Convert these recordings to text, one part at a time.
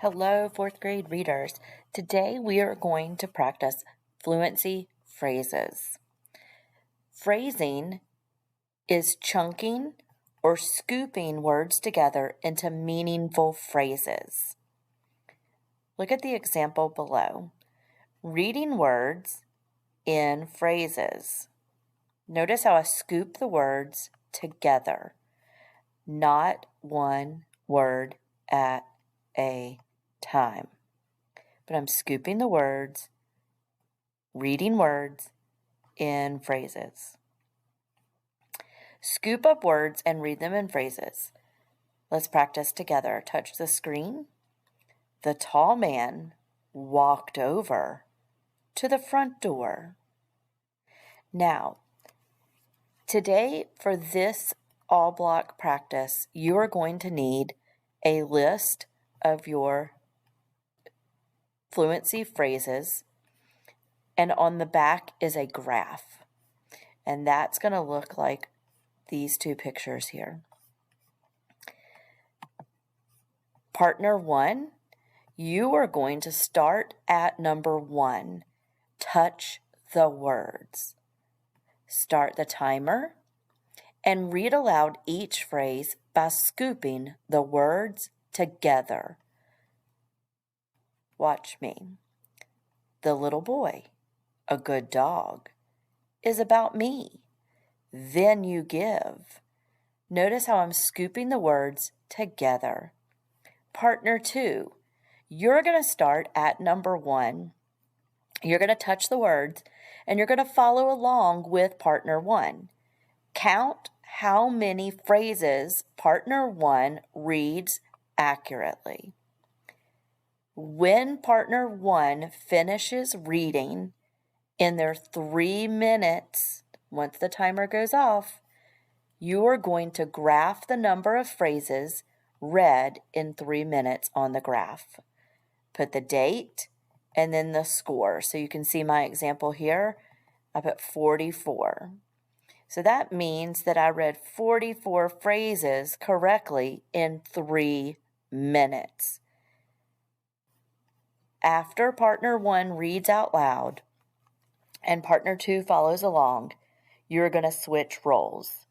Hello, fourth grade readers. Today we are going to practice fluency phrases. Phrasing is chunking or scooping words together into meaningful phrases. Look at the example below. Reading words in phrases. Notice how I scoop the words together, not one word at a time. But I'm scooping the words, reading words in phrases. Scoop up words and read them in phrases. Let's practice together. Touch the screen. The tall man walked over to the front door. Now, today for this all block practice, you are going to need a list of your fluency phrases, and on the back is a graph, and that's going to look like these two pictures here. Partner 1, you are going to start at number 1. Touch the words. Start the timer and read aloud each phrase by scooping the words together. Watch me. The little boy, a good dog, is about me. Then you give. Notice how I'm scooping the words together. Partner 2, you're going to start at number 1. You're going to touch the words and you're going to follow along with partner 1. Count how many phrases partner 1 reads accurately. When partner 1 finishes reading in their 3 minutes, once the timer goes off, you are going to graph the number of phrases read in 3 minutes on the graph. Put the date and then the score. So you can see my example here. I put 44. So that means that I read 44 phrases correctly in 3 minutes. After partner 1 reads out loud and partner 2 follows along, you're going to switch roles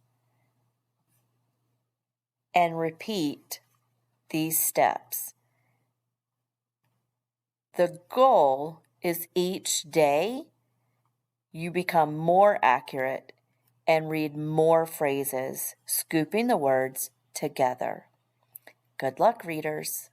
and repeat these steps. The goal is each day you become more accurate and read more phrases, scooping the words together. Good luck, readers.